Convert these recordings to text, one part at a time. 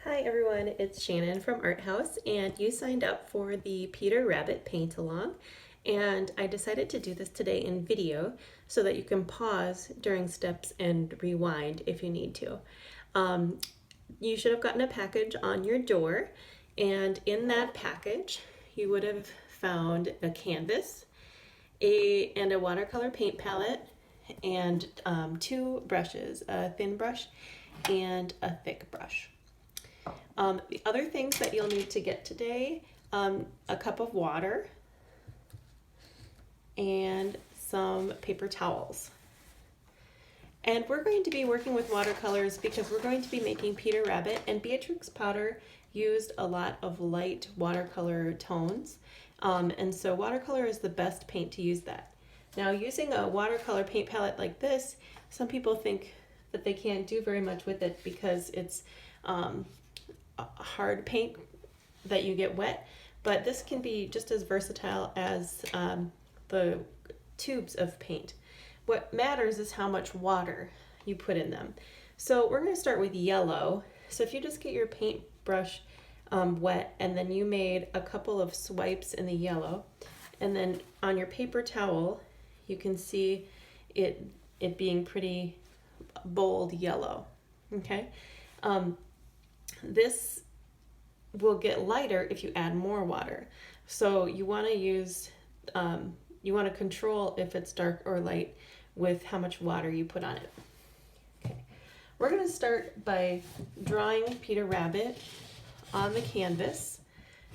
Hi everyone, it's Shannon from ArtHaus, and you signed up for the Peter Rabbit paint along, and I decided to do this today in video so that you can pause during steps and rewind if you need to. You should have gotten a package on your door, and in that package you would have found a canvas and a watercolor paint palette and two brushes, a thin brush and a thick brush. The other things that you'll need to get today, a cup of water and some paper towels. And we're going to be working with watercolors because we're going to be making Peter Rabbit, and Beatrix Potter used a lot of light watercolor tones. And so watercolor is the best paint to use that. Now, using a watercolor paint palette like this, some people think that they can't do very much with it because it's hard paint that you get wet, but this can be just as versatile as the tubes of paint. What matters is how much water you put in them. So we're going to start with yellow. So if you just get your paintbrush wet, and then you made a couple of swipes in the yellow, and then on your paper towel you can see it being pretty bold yellow. Okay. This will get lighter if you add more water. So you want to use, you want to control if it's dark or light with how much water you put on it. Okay, we're going to start by drawing Peter Rabbit on the canvas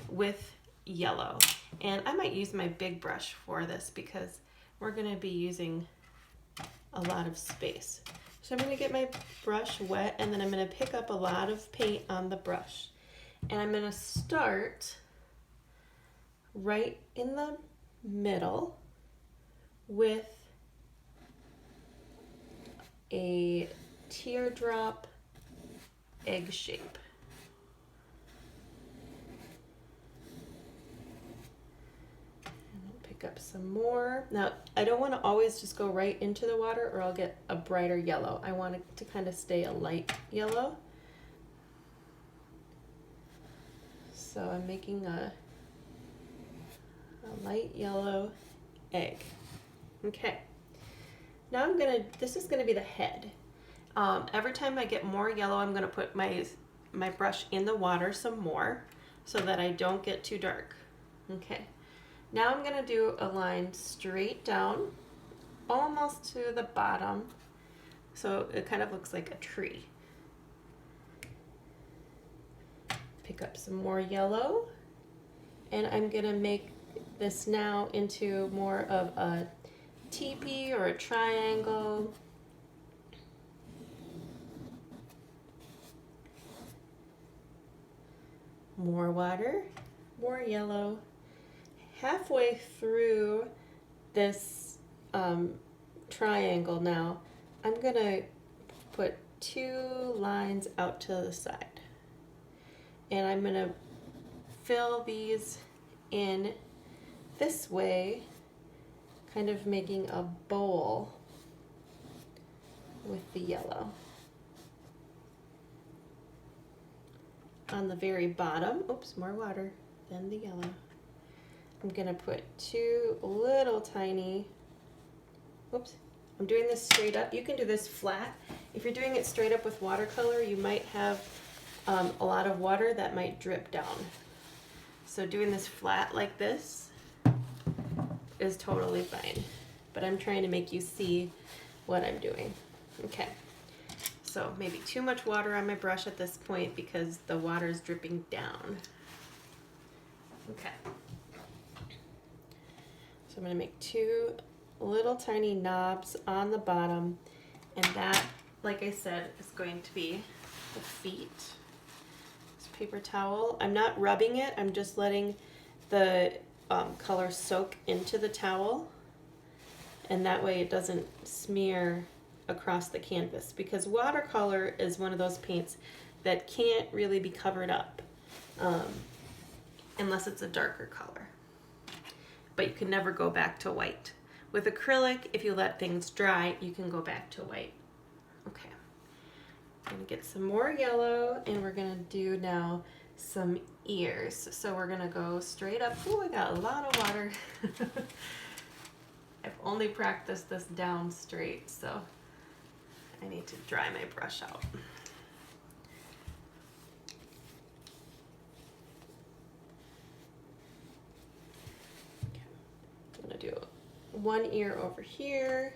with yellow. And I might use my big brush for this because we're going to be using a lot of space. So I'm going to get my brush wet, and then I'm going to pick up a lot of paint on the brush. And I'm going to start right in the middle with a teardrop egg shape. Up some more. Now, I don't want to always just go right into the water or I'll get a brighter yellow. I want it to kind of stay a light yellow. So I'm making a light yellow egg. Okay. Now this is gonna be the head. Every time I get more yellow, I'm gonna put my brush in the water some more so that I don't get too dark. Okay. Now I'm going to do a line straight down, almost to the bottom, so it kind of looks like a tree. Pick up some more yellow, and I'm going to make this now into more of a teepee or a triangle. More water, more yellow. Halfway through this triangle now, I'm going to put two lines out to the side. And I'm going to fill these in this way, kind of making a bowl with the yellow. On the very bottom, oops, more water than the yellow. I'm gonna put two little tiny, oops, I'm doing this straight up. You can do this flat. If you're doing it straight up with watercolor, you might have a lot of water that might drip down. So doing this flat like this is totally fine. But I'm trying to make you see what I'm doing. Okay, so maybe too much water on my brush at this point because the water is dripping down. Okay. So I'm going to make two little tiny knobs on the bottom, and that, like I said, is going to be the feet. This paper towel, I'm not rubbing it, I'm just letting the color soak into the towel, and that way it doesn't smear across the canvas, because watercolor is one of those paints that can't really be covered up unless it's a darker color. But you can never go back to white. With acrylic, if you let things dry, you can go back to white. Okay. I'm gonna get some more yellow, and we're gonna do now some ears. So we're gonna go straight up. Oh, I got a lot of water. I've only practiced this down straight, so I need to dry my brush out. Okay. I'm gonna do one ear over here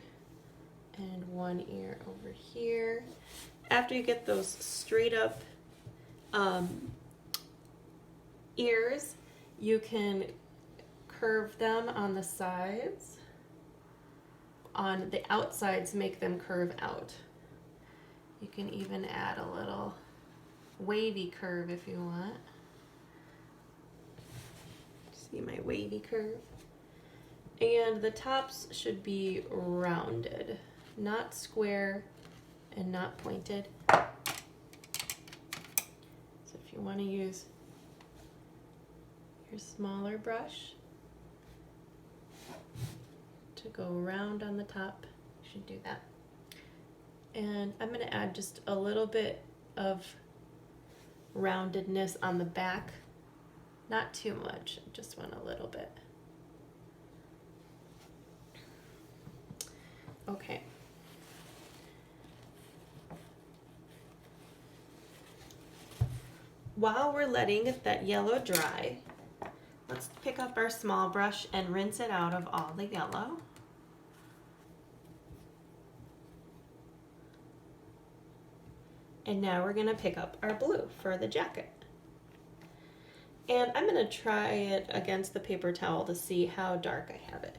and one ear over here. After you get those straight up ears, you can curve them on the sides. On the outsides, make them curve out. You can even add a little wavy curve if you want. See my wavy curve? And the tops should be rounded, not square and not pointed. So if you want to use your smaller brush to go round on the top, you should do that. And I'm going to add just a little bit of roundedness on the back, not too much, just want a little bit. Okay. While we're letting that yellow dry, let's pick up our small brush and rinse it out of all the yellow. And now we're gonna pick up our blue for the jacket. And I'm gonna try it against the paper towel to see how dark I have it.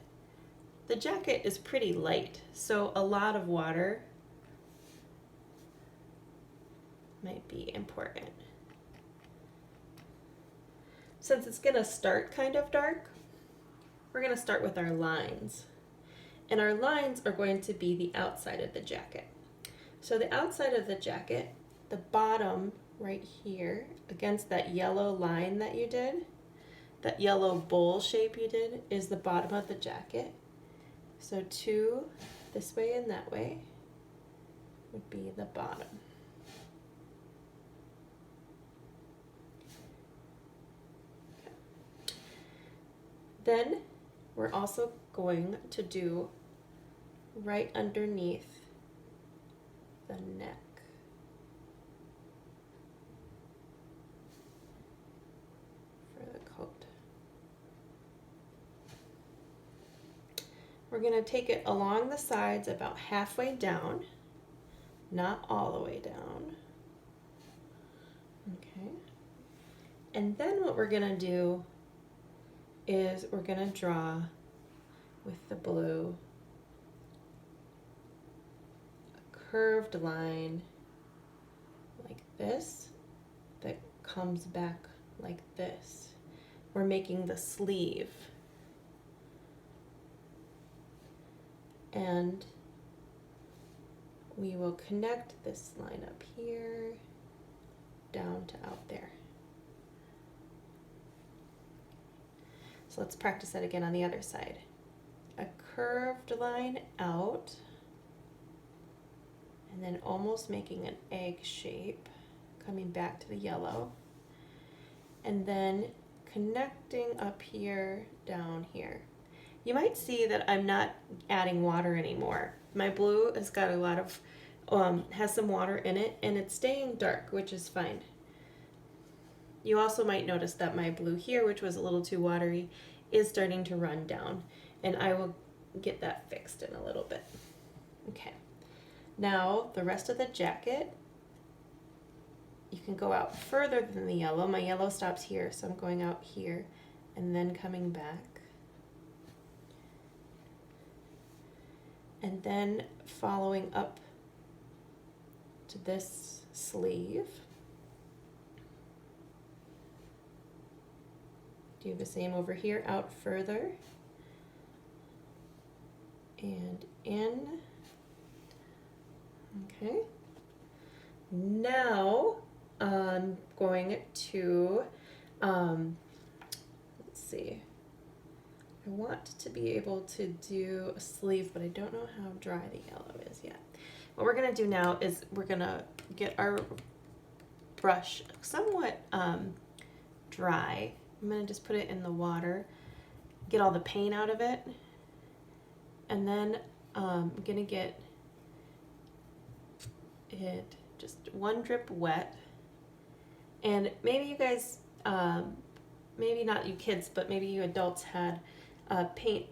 The jacket is pretty light, so a lot of water might be important. Since it's gonna start kind of dark, we're gonna start with our lines. And our lines are going to be the outside of the jacket. So the outside of the jacket, the bottom right here, against that yellow line that you did, that yellow bowl shape you did, is the bottom of the jacket. So two this way and that way would be the bottom. Okay. Then we're also going to do right underneath the neck. For the coat. We're going to take it along the sides about halfway down, not all the way down. Okay. And then what we're going to do is we're going to draw with the blue a curved line like this that comes back like this. We're making the sleeve. And we will connect this line up here down to out there. So let's practice that again on the other side. A curved line out, and then almost making an egg shape, coming back to the yellow, and then connecting up here, down here. You might see that I'm not adding water anymore. My blue has got a lot of, has some water in it, and it's staying dark, which is fine. You also might notice that my blue here, which was a little too watery, is starting to run down, and I will get that fixed in a little bit. Okay, now the rest of the jacket, you can go out further than the yellow. My yellow stops here, so I'm going out here and then coming back. And then following up to this sleeve. Do the same over here, out further. And in. Okay. Now I'm going to, let's see. I want to be able to do a sleeve, but I don't know how dry the yellow is yet. what we're gonna do now is we're gonna get our brush somewhat dry. I'm gonna just put it in the water, get all the paint out of it, and then I'm gonna get it just one drip wet. And maybe you guys, maybe not you kids, but maybe you adults had a paint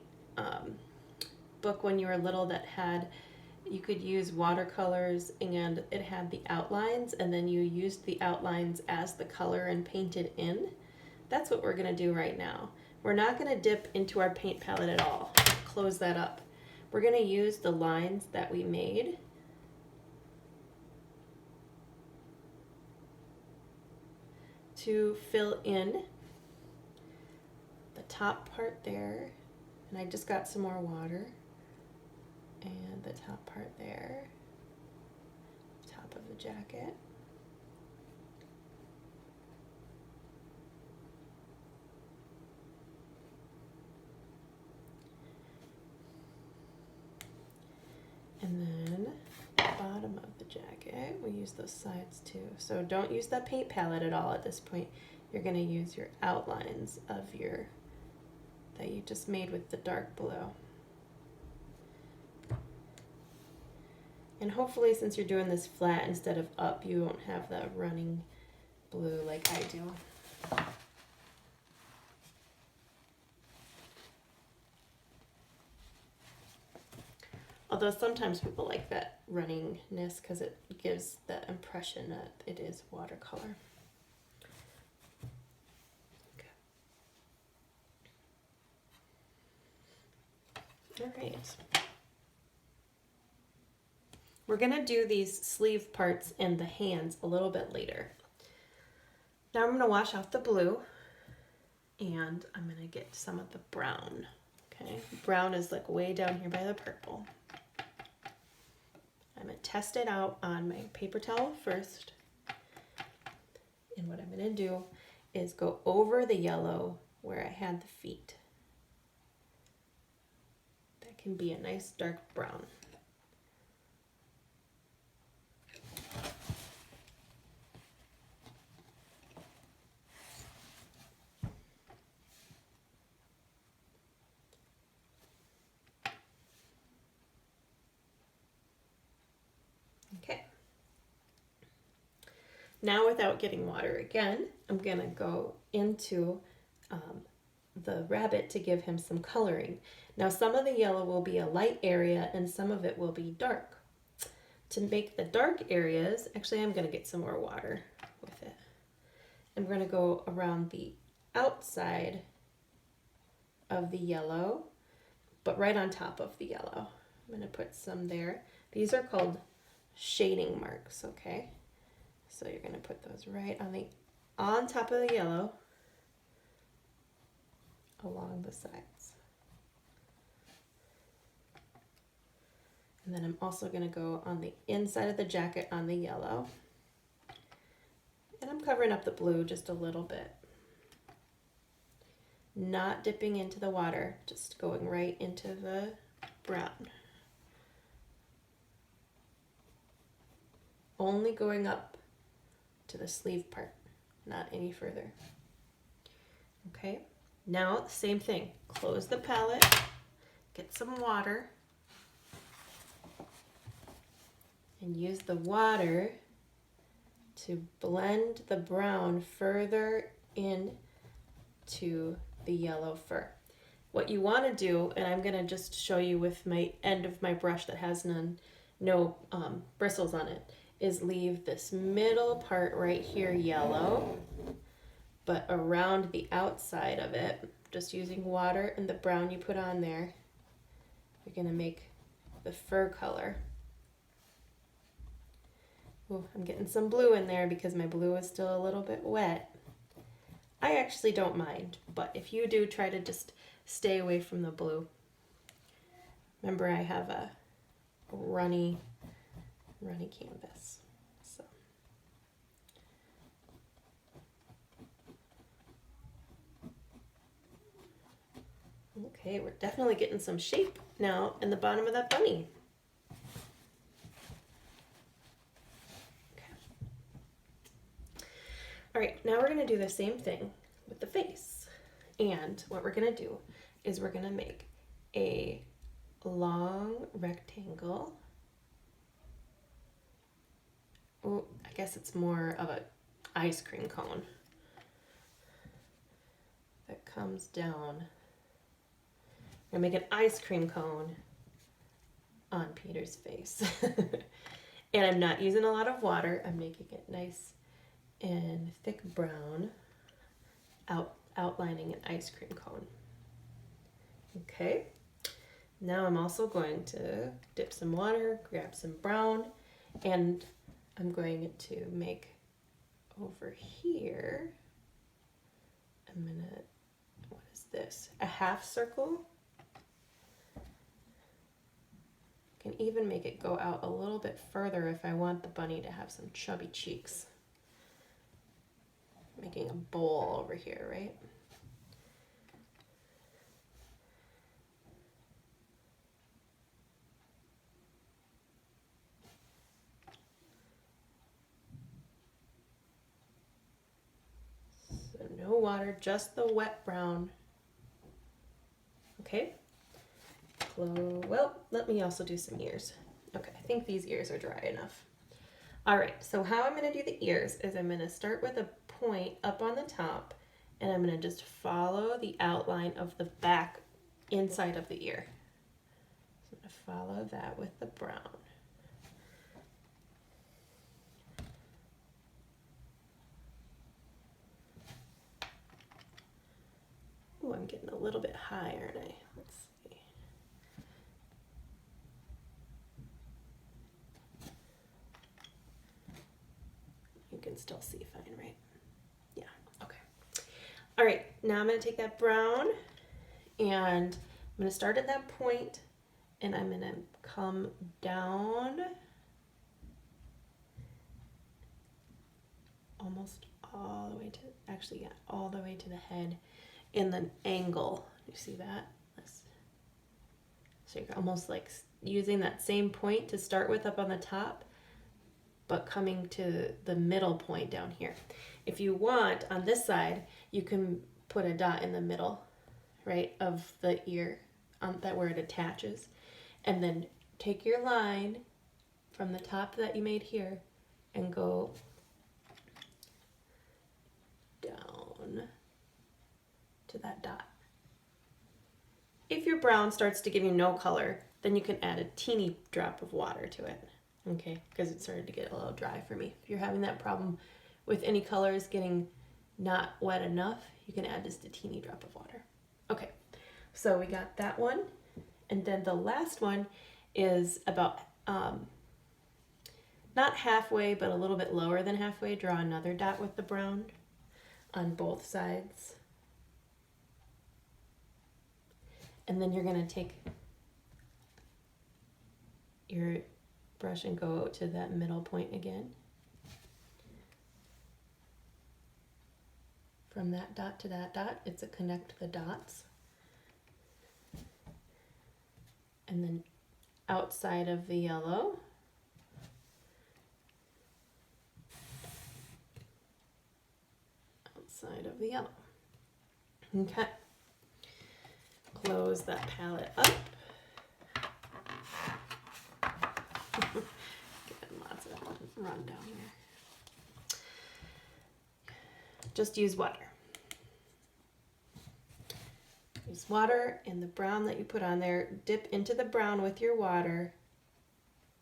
book when you were little that had, you could use watercolors and it had the outlines, and then you used the outlines as the color and painted in. That's what we're gonna do right now. We're not gonna dip into our paint palette at all. Close that up. We're gonna use the lines that we made to fill in the top part there. And I just got some more water. And the top part there, top of the jacket. And then bottom of the jacket, we use those sides too. So don't use that paint palette at all at this point. You're gonna use your outlines of your, that you just made with the dark blue. And hopefully, since you're doing this flat instead of up, you won't have the running blue like I do. Although sometimes people like that runningness because it gives the impression that it is watercolor. Okay. All right. We're gonna do these sleeve parts and the hands a little bit later. Now I'm gonna wash off the blue and I'm gonna get some of the brown. Okay, brown is like way down here by the purple. I'm gonna test it out on my paper towel first. And what I'm gonna do is go over the yellow where I had the feet. That can be a nice dark brown. Okay. Now without getting water again, I'm gonna go into the rabbit to give him some coloring. Now some of the yellow will be a light area and some of it will be dark. To make the dark areas, actually I'm gonna get some more water with it. I'm gonna go around the outside of the yellow, but right on top of the yellow. I'm gonna put some there. These are called shading marks, okay? So you're gonna put those right on top of the yellow along the sides. And then I'm also gonna go on the inside of the jacket on the yellow. And I'm covering up the blue just a little bit. Not dipping into the water, just going right into the brown. Only going up to the sleeve part, not any further. Okay, now same thing. Close the palette, get some water, and use the water to blend the brown further in to the yellow fur. What you want to do, and I'm going to just show you with my end of my brush that has no bristles on it, is leave this middle part right here yellow, but around the outside of it, just using water and the brown you put on there, you're going to make the fur color. Ooh, I'm getting some blue in there because my blue is still a little bit wet. I actually don't mind, but if you do, try to just stay away from the blue. Remember, I have a runny canvas. So okay, we're definitely getting some shape now in the bottom of that bunny. All right, now we're gonna do the same thing with the face. And what we're gonna do is we're gonna make a long rectangle. Oh, I guess it's more of an ice cream cone that comes down. I'm gonna make an ice cream cone on Peter's face. And I'm not using a lot of water. I'm making it nice and thick brown, outlining an ice cream cone. Okay, now I'm also going to dip some water, grab some brown, and I'm going to make over here, I'm gonna, what is this? A half circle. I can even make it go out a little bit further if I want the bunny to have some chubby cheeks. Making a bowl over here, right? So no water, just the wet brown. Okay. Well, let me also do some ears. Okay, I think these ears are dry enough. All right, so how I'm gonna do the ears is I'm gonna start with a point up on the top, and I'm gonna just follow the outline of the back inside of the ear. So I'm gonna follow that with the brown. Oh, I'm getting a little bit high, aren't I? Let's see. You can still see fine, right? Yeah, okay. All right, now I'm gonna take that brown and I'm gonna start at that point and I'm gonna come down almost all the way to, actually, yeah, all the way to the head in the angle. You see that? So you're almost like using that same point to start with up on the top, but coming to the middle point down here. If you want, on this side, you can put a dot in the middle, right, of the ear, that where it attaches, and then take your line from the top that you made here and go down to that dot. If your brown starts to give you no color, then you can add a teeny drop of water to it, okay, because it started to get a little dry for me. If you're having that problem with any colors getting not wet enough, you can add just a teeny drop of water. Okay, so we got that one, and then the last one is about not halfway, but a little bit lower than halfway. Draw another dot with the brown on both sides. And then you're gonna take your brush and go to that middle point again. From that dot to that dot, it's a connect the dots. And then outside of the yellow, outside of the yellow. Okay. Close that palette up. Getting lots of run down here. Just use water. Use water and the brown that you put on there. Dip into the brown with your water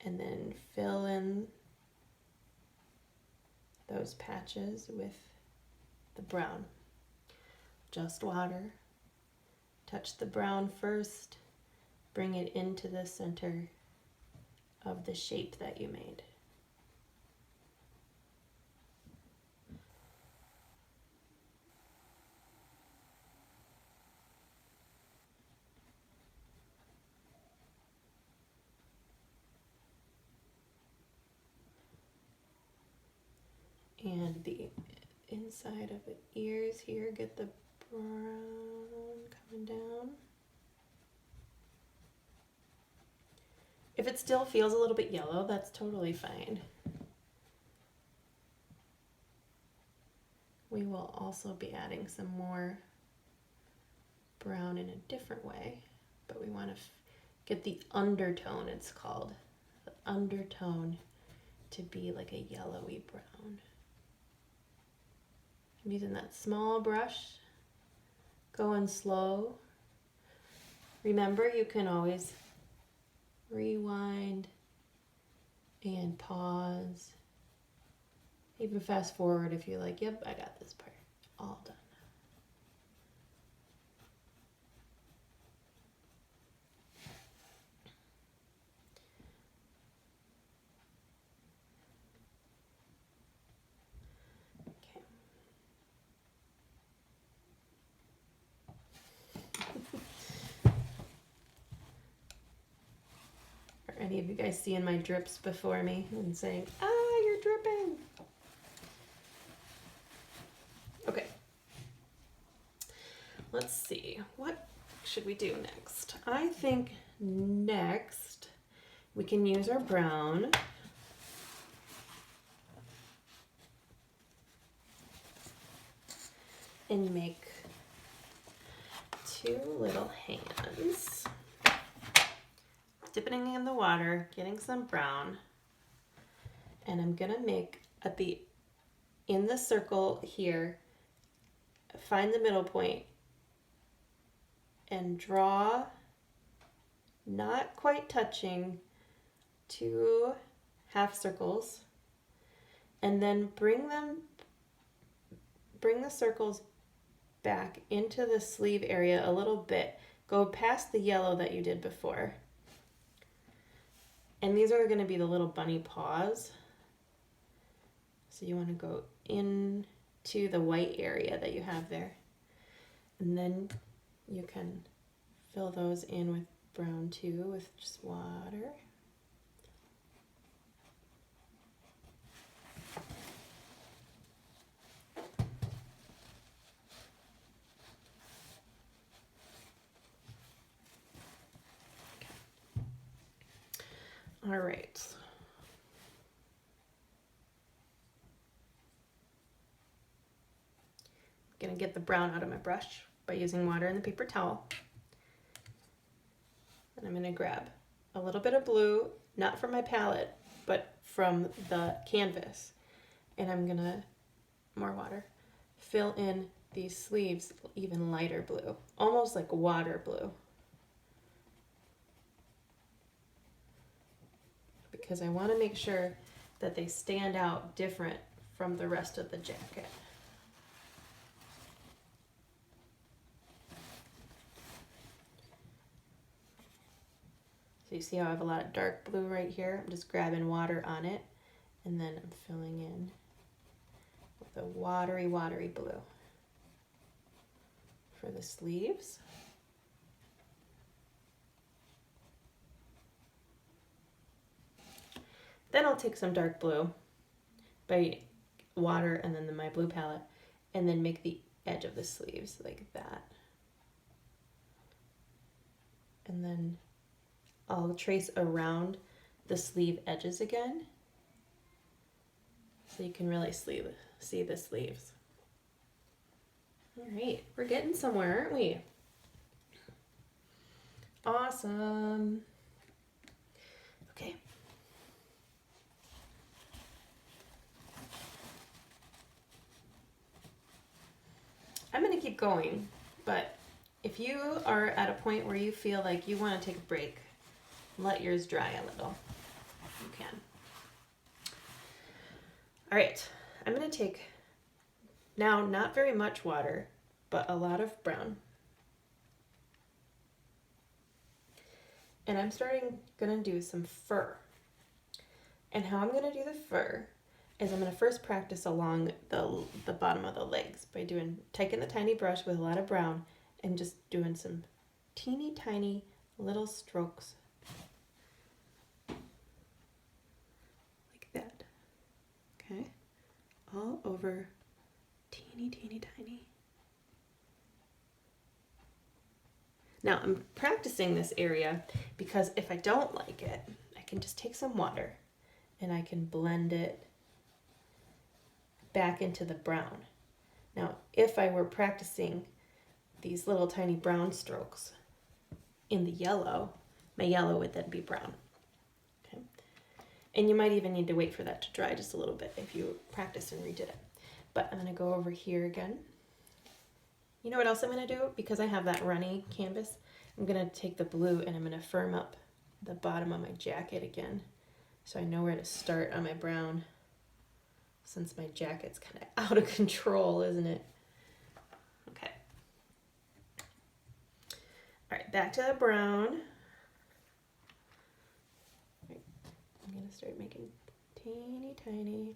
and then fill in those patches with the brown. Just water. Touch the brown first, bring it into the center of the shape that you made. And the inside of the ears here, get the brown coming down. If it still feels a little bit yellow, that's totally fine. we will also be adding some more brown in a different way, but we want to get the undertone, it's called, the undertone, to be like a yellowy brown. I'm using that small brush, going slow. Remember, you can always rewind and pause. Even fast forward if you're like, yep, I got this part all done. Are any of you guys seeing my drips before me and saying, ah, you're dripping? Okay. Let's see, what should we do next? I think next we can use our brown. And make two little hands. Dipping in the water, getting some brown. And I'm gonna make in the circle here, find the middle point and draw, not quite touching, 2 half circles, and then bring the circles back into the sleeve area a little bit. Go past the yellow that you did before. And these are going to be the little bunny paws. So you want to go into the white area that you have there. And then you can fill those in with brown too, with just water. All right. I'm gonna get the brown out of my brush by using water and the paper towel. And I'm gonna grab a little bit of blue, not from my palette, but from the canvas. And I'm gonna, more water, fill in these sleeves even lighter blue, almost like water blue. Because I want to make sure that they stand out different from the rest of the jacket. So you see how I have a lot of dark blue right here? I'm just grabbing water on it, and then I'm filling in with a watery, watery blue for the sleeves. Then I'll take some dark blue by water and then my blue palette, and then make the edge of the sleeves like that. And then I'll trace around the sleeve edges again, so you can really see the sleeves. All right, we're getting somewhere, aren't we? Awesome. Okay. I'm gonna keep going, but if you are at a point where you feel like you want to take a break, let yours dry a little. You can. All right, I'm gonna take now not very much water, but a lot of brown. And I'm gonna do some fur. And how I'm gonna do the fur is I'm gonna first practice along the bottom of the legs by taking the tiny brush with a lot of brown and just doing some teeny tiny little strokes like that. Okay, all over, teeny tiny. Now I'm practicing this area because if I don't like it, I can just take some water and I can blend it back into the brown. Now, if I were practicing these little tiny brown strokes in the yellow, my yellow would then be brown. Okay. And you might even need to wait for that to dry just a little bit if you practice and redid it. But I'm going to go over here again. You know what else I'm going to do? Because I have that runny canvas, I'm going to take the blue and I'm going to firm up the bottom of my jacket again, so I know where to start on my brown, since my jacket's kind of out of control, isn't it? Okay. All right, back to the brown. I'm going to start making teeny tiny.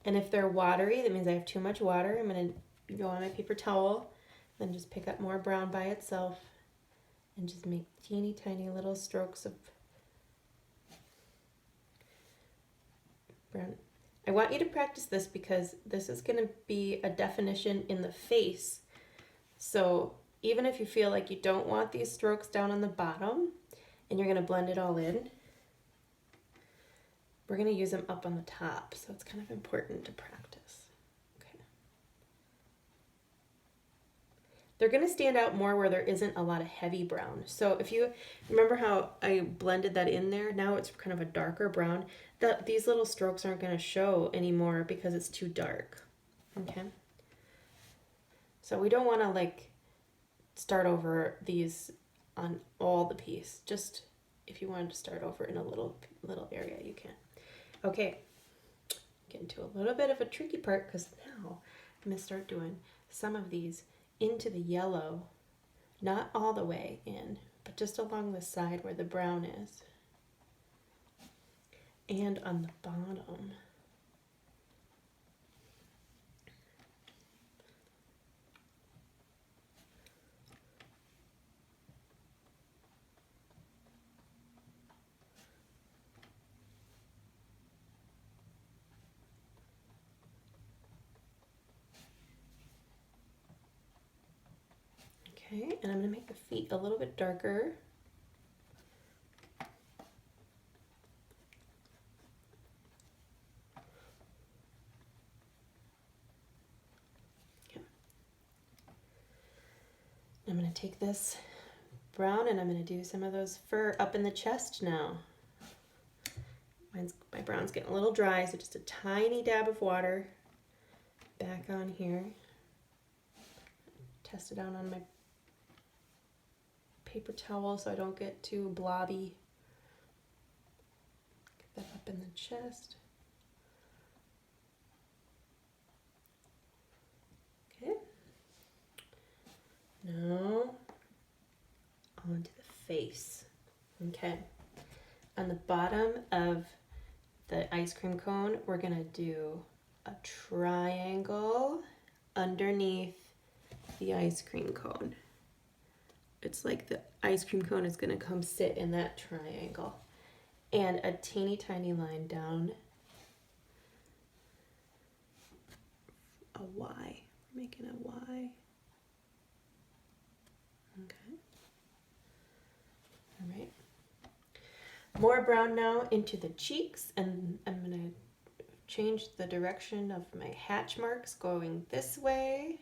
And if they're watery, that means I have too much water. I'm going to go on my paper towel, then just pick up more brown by itself and just make teeny tiny little strokes of brown. I want you to practice this because this is going to be a definition in the face. So even if you feel like you don't want these strokes down on the bottom and you're going to blend it all in, we're going to use them up on the top. So it's kind of important to practice. Okay. They're going to stand out more where there isn't a lot of heavy brown. So if you remember how I blended that in there, now it's kind of a darker brown. These little strokes aren't going to show anymore because it's too dark. Okay. So we don't want to like start over these on all the piece. Just if you wanted to start over in a little area, you can. Okay. Get into a little bit of a tricky part because now I'm going to start doing some of these into the yellow, not all the way in, but just along the side where the brown is. And on the bottom. Okay, and I'm going to make the feet a little bit darker. Okay. I'm going to take this brown and I'm going to do some of those fur up in the chest now. My brown's getting a little dry, so just a tiny dab of water back on here. Test it out on my paper towel so I don't get too blobby. Get that up in the chest. Okay. Now onto the face. Okay. On the bottom of the ice cream cone, we're gonna do a triangle underneath the ice cream cone. It's like the ice cream cone is gonna come sit in that triangle. And a teeny tiny line down a Y. We're making a Y. Okay. All right. More brown now into the cheeks, and I'm gonna change the direction of my hatch marks going this way.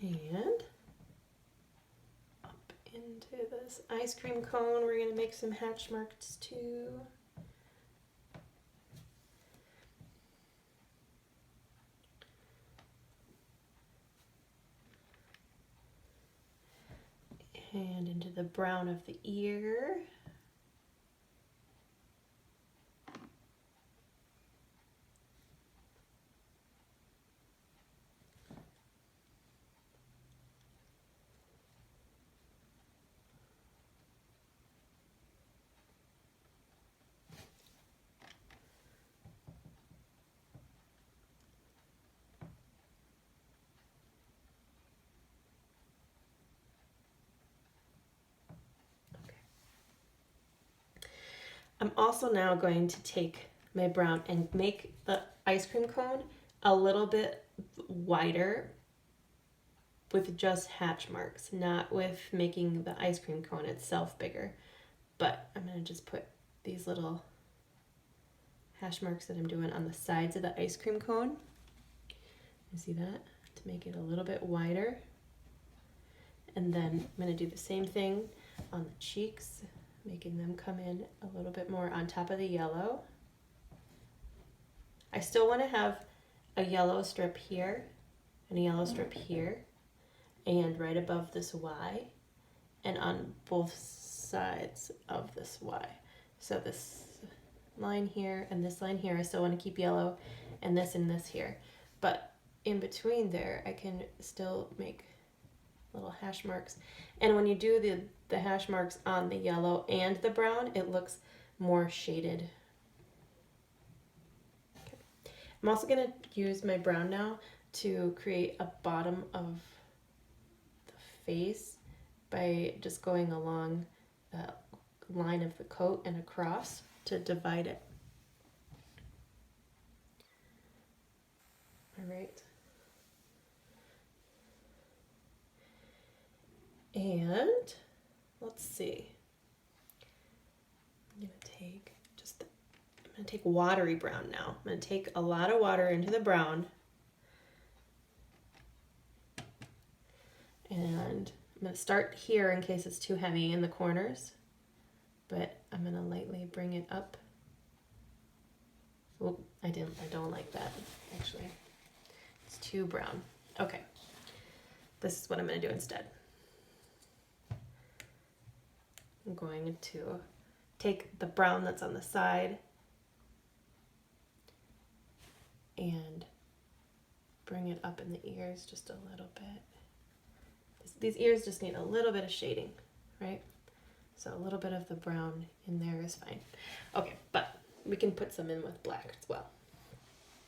And up into this ice cream cone, we're gonna make some hatch marks too. And into the brown of the ear. I'm also now going to take my brown and make the ice cream cone a little bit wider with just hatch marks, not with making the ice cream cone itself bigger. But I'm going to just put these little hash marks that I'm doing on the sides of the ice cream cone. You see that? To make it a little bit wider. And then I'm going to do the same thing on the cheeks, making them come in a little bit more on top of the yellow. I still want to have a yellow strip here and a yellow strip here and right above this Y and on both sides of this Y. So this line here and this line here, I still want to keep yellow, and this here. But in between there, I can still make little hash marks. And when you do the hash marks on the yellow and the brown, it looks more shaded. Okay. I'm also going to use my brown now to create a bottom of the face by just going along the line of the coat and across to divide it. All right. And let's see. I'm gonna take watery brown now. I'm gonna take a lot of water into the brown. And I'm gonna start here in case it's too heavy in the corners, but I'm gonna lightly bring it up. Oh, I don't like that, actually. It's too brown. Okay, this is what I'm gonna do instead. I'm going to take the brown that's on the side and bring it up in the ears just a little bit. These ears just need a little bit of shading, right? So a little bit of the brown in there is fine. Okay, but we can put some in with black as well.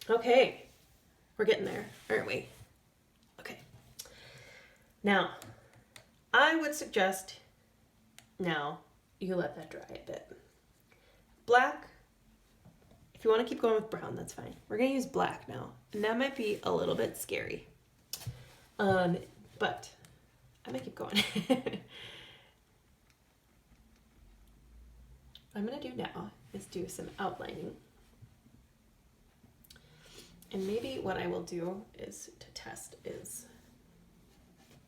Okay, we're getting there, aren't we? Okay. Now, I would suggest now you let that dry a bit. Black, if you want to keep going with brown, that's fine. We're going to use black now, and that might be a little bit scary. But I'm going to keep going. What I'm going to do now is do some outlining. And maybe what I will do is to test is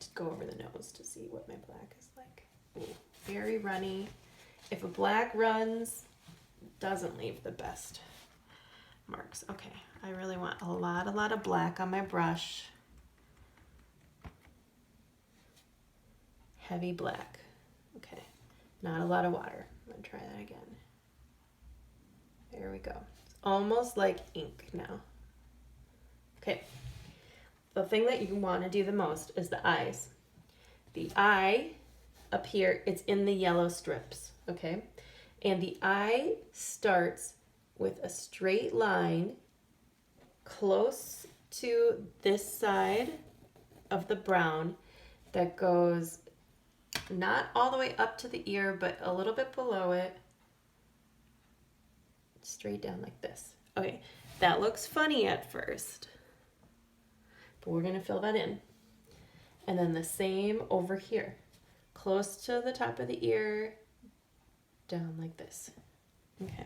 to go over the nose to see what my black is like. Ooh, very runny. If a black runs, doesn't leave the best marks. Okay, I really want a lot of black on my brush. Heavy black. Okay, not a lot of water. I'm gonna try that again. There we go. It's almost like ink now. Okay, the thing that you want to do the most is the eyes. The eye up here, it's in the yellow strips, okay? And the eye starts with a straight line close to this side of the brown that goes not all the way up to the ear, but a little bit below it, straight down like this. Okay, that looks funny at first, but we're gonna fill that in. And then the same over here, close to the top of the ear, down like this. Okay.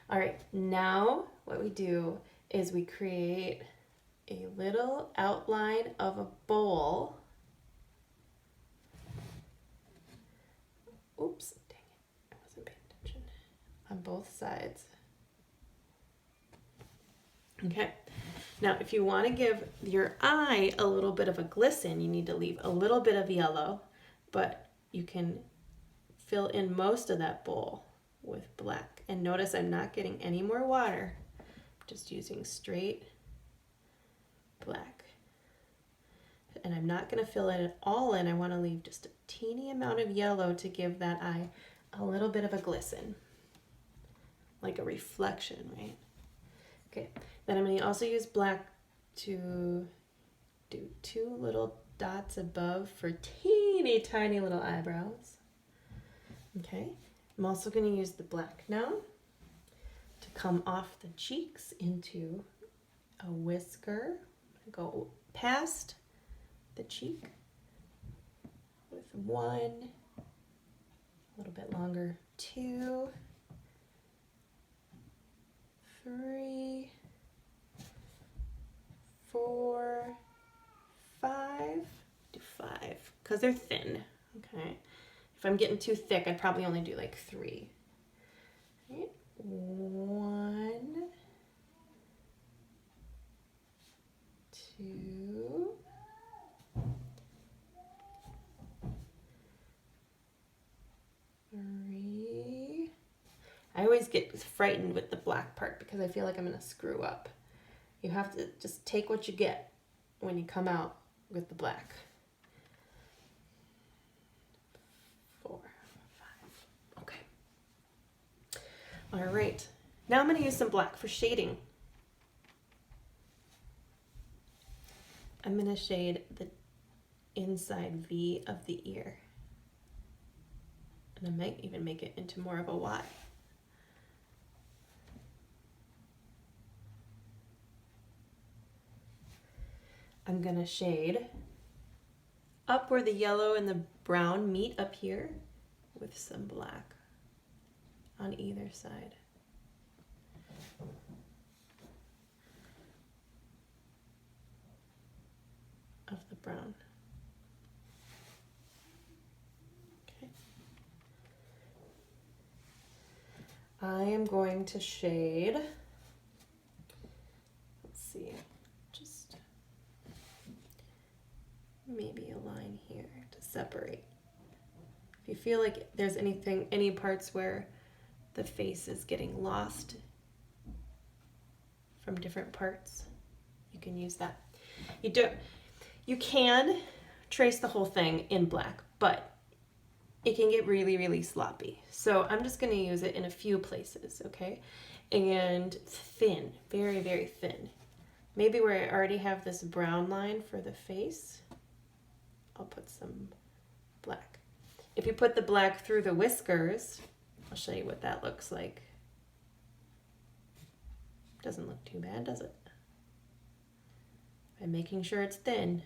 All right, now what we do is we create a little outline of a bowl. Oops, dang it, I wasn't paying attention. On both sides. Okay, now if you want to give your eye a little bit of a glisten, you need to leave a little bit of yellow, but you can fill in most of that bowl with black. And notice I'm not getting any more water, I'm just using straight black. And I'm not going to fill it all in, I want to leave just a teeny amount of yellow to give that eye a little bit of a glisten, like a reflection, right? Okay, then I'm going to also use black to do two little dots above for teeny tiny little eyebrows. Okay, I'm also going to use the black now to come off the cheeks into a whisker. Go past the cheek with 1, a little bit longer, 2, 3, 4, 5. Do 5 because they're thin. Okay. If I'm getting too thick, I'd probably only do like 3. Right? 1, 2, 3. I always get frightened with the black part because I feel like I'm going to screw up. You have to just take what you get when you come out with the black. 4, 5. Okay. All right. Now I'm going to use some black for shading. I'm going to shade the inside V of the ear. And I might even make it into more of a Y. I'm going to shade up where the yellow and the brown meet up here with some black on either side. Of the brown. Okay. I am going to shade, let's see, just maybe a line here to separate. If you feel like there's any parts where the face is getting lost from different parts, you can use that. You can trace the whole thing in black, but it can get really, really sloppy. So I'm just going to use it in a few places, okay? And thin, very, very thin. Maybe where I already have this brown line for the face, I'll put some black. If you put the black through the whiskers, I'll show you what that looks like. Doesn't look too bad, does it? By making sure it's thin.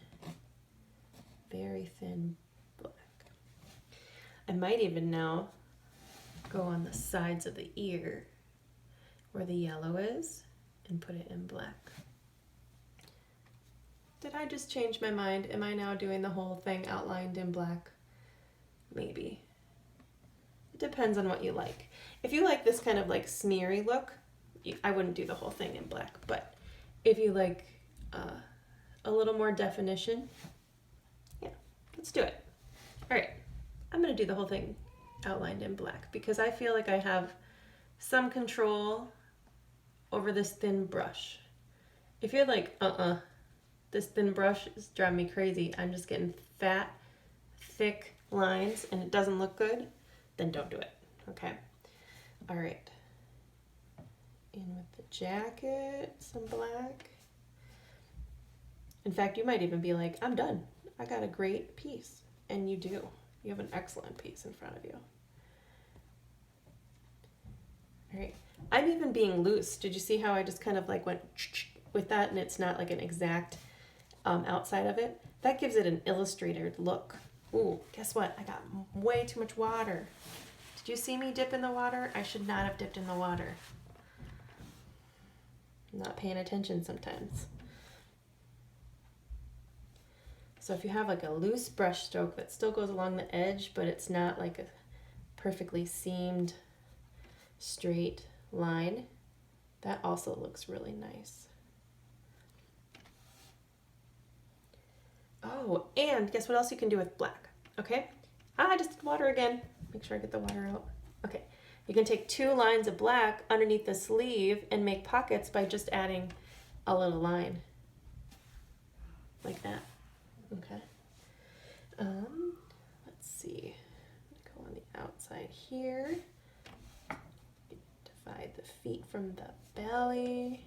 Very thin black. I might even now go on the sides of the ear where the yellow is and put it in black. Did I just change my mind? Am I now doing the whole thing outlined in black? Maybe. It depends on what you like. If you like this kind of like smeary look, I wouldn't do the whole thing in black, but if you like a little more definition, yeah, let's do it. All right, I'm gonna do the whole thing outlined in black because I feel like I have some control over this thin brush. If you're like, this thin brush is driving me crazy, I'm just getting fat, thick lines and it doesn't look good, then don't do it, okay? All right, in with the jacket, some black. In fact, you might even be like, I'm done. I got a great piece. And you do. You have an excellent piece in front of you. All right. I'm even being loose. Did you see how I just kind of like went with that and it's not like an exact outside of it? That gives it an illustrated look. Ooh, guess what? I got way too much water. Did you see me dip in the water? I should not have dipped in the water. I'm not paying attention sometimes. So if you have like a loose brush stroke that still goes along the edge, but it's not like a perfectly seamed straight line, that also looks really nice. Oh, and guess what else you can do with black, okay? I just did water again. Make sure I get the water out. Okay, you can take 2 lines of black underneath the sleeve and make pockets by just adding a little line like that. Okay. Let's see. Go on the outside here. Divide the feet from the belly.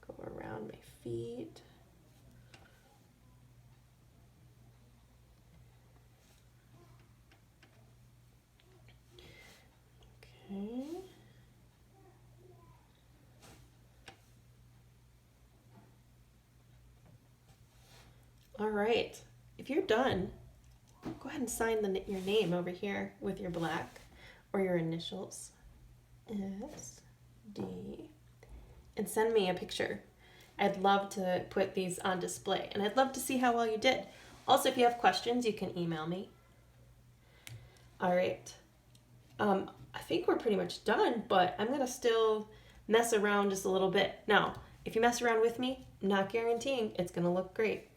Go around my feet. right, if you're done, go ahead and sign your name over here with your black or your initials. SD. And send me a picture. I'd love to put these on display, and I'd love to see how well you did. Also, if you have questions, you can email me. All right. I think we're pretty much done, but I'm going to still mess around just a little bit. Now, if you mess around with me, I'm not guaranteeing it's going to look great.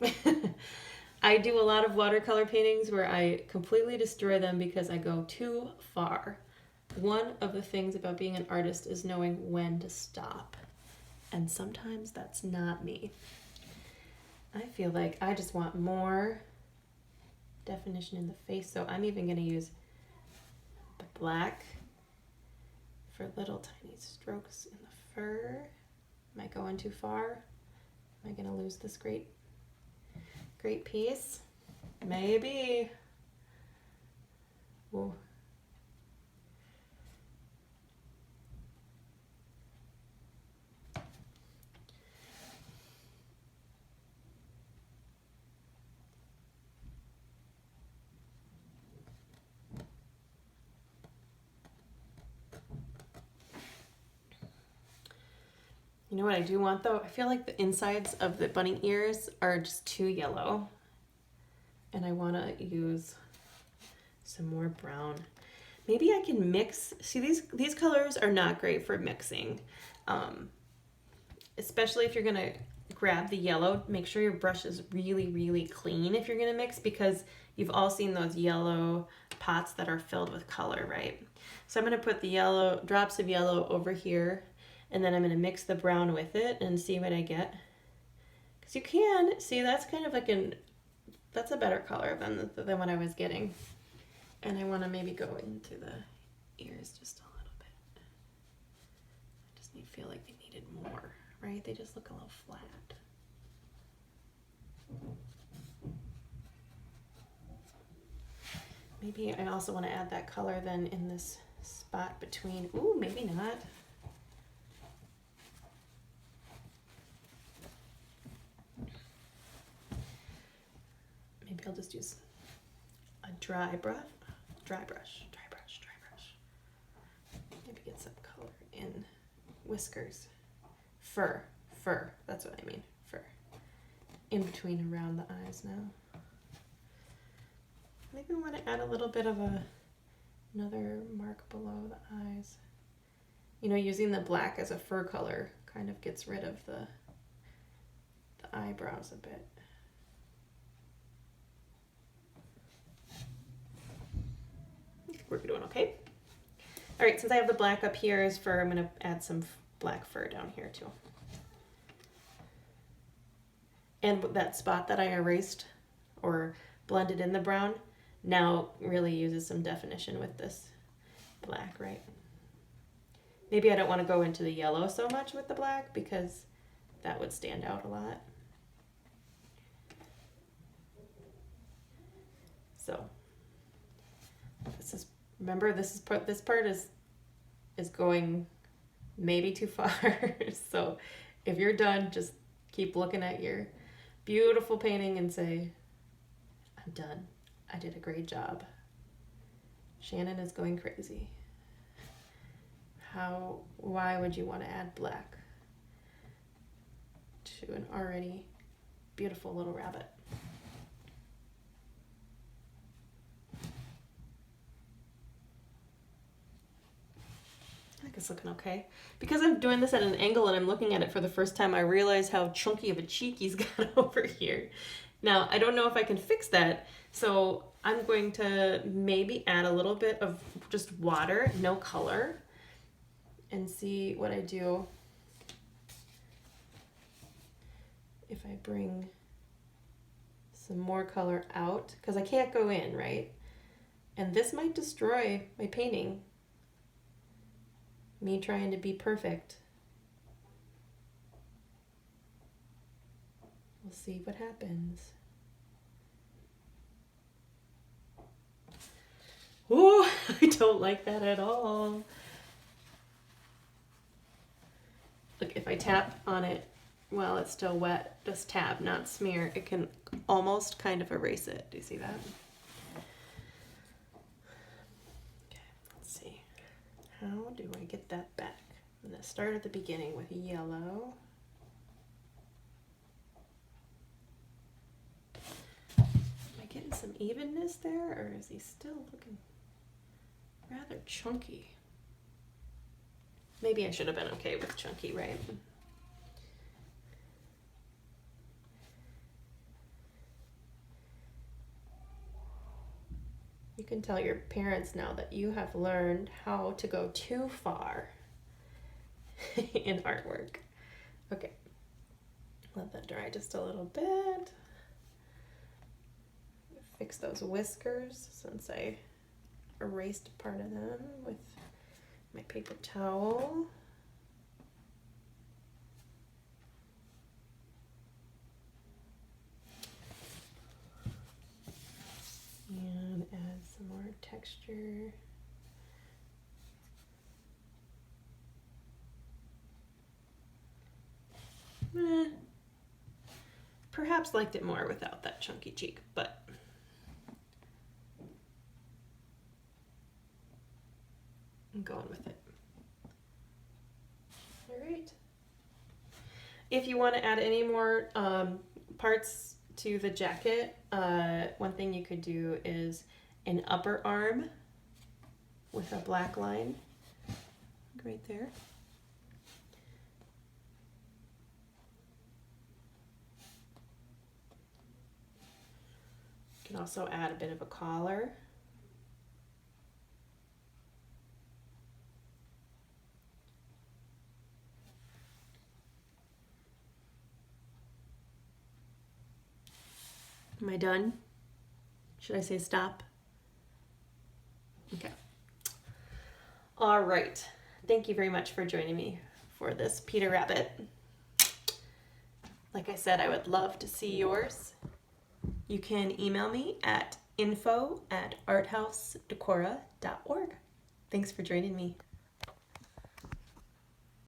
I do a lot of watercolor paintings where I completely destroy them because I go too far. One of the things about being an artist is knowing when to stop. And sometimes that's not me. I feel like I just want more definition in the face, so I'm even going to use the black for little tiny strokes in the fur. Am I going too far? Am I going to lose this great piece? Maybe. Ooh. You know what I do want though? I feel like the insides of the bunny ears are just too yellow. And I want to use some more brown. Maybe I can mix. See, these colors are not great for mixing. Especially if you're going to grab the yellow, make sure your brush is really, really clean if you're going to mix, because you've all seen those yellow pots that are filled with color, right? So I'm going to put the yellow, drops of yellow over here, and then I'm going to mix the brown with it and see what I get. Because you can see that's kind of like that's a better color than what I was getting. And I want to maybe go into the ears just a little bit. I just feel like they needed more, right? They just look a little flat. Maybe I also want to add that color then in this spot between, ooh, maybe not. Maybe I'll just use a dry brush. Maybe get some color in whiskers. Fur, that's what I mean, fur. In between around the eyes now. Maybe I want to add a little bit of another mark below the eyes. You know, using the black as a fur color kind of gets rid of the eyebrows a bit. We're doing okay. All right, since I have the black up here as fur, I'm going to add some black fur down here too. And that spot that I erased or blended in the brown now really uses some definition with this black, right? Maybe I don't want to go into the yellow so much with the black because that would stand out a lot. So this is, remember, this part is going maybe too far. So if you're done, just keep looking at your beautiful painting and say, I'm done. I did a great job. Shannon is going crazy. Why would you want to add black to an already beautiful little rabbit? I think it's looking okay. Because I'm doing this at an angle and I'm looking at it for the first time, I realize how chunky of a cheek he's got over here. Now, I don't know if I can fix that, so I'm going to maybe add a little bit of just water, no color, and see what I do if I bring some more color out, because I can't go in, right? And this might destroy my painting. Me trying to be perfect. We'll see what happens. Ooh, I don't like that at all. Look, if I tap on it while it's still wet, just tab, not smear, it can almost kind of erase it. Do you see that? Okay, let's see. How do I get that back? I'm going to start at the beginning with yellow. Am I getting some evenness there, or is he still looking rather chunky? Maybe I should have been okay with chunky, right? You can tell your parents now that you have learned how to go too far in artwork. Okay, let that dry just a little bit. Fix those whiskers since I erased part of them with my paper towel. And add some more texture. Perhaps liked it more without that chunky cheek, but I'm going with it. All right. If you want to add any more parts to the jacket, one thing you could do is an upper arm with a black line right there. You can also add a bit of a collar. Am I done? Should I say stop? Okay. All right. Thank you very much for joining me for this Peter Rabbit. Like I said, I would love to see yours. You can email me at info@arthausdecora.org. Thanks for joining me.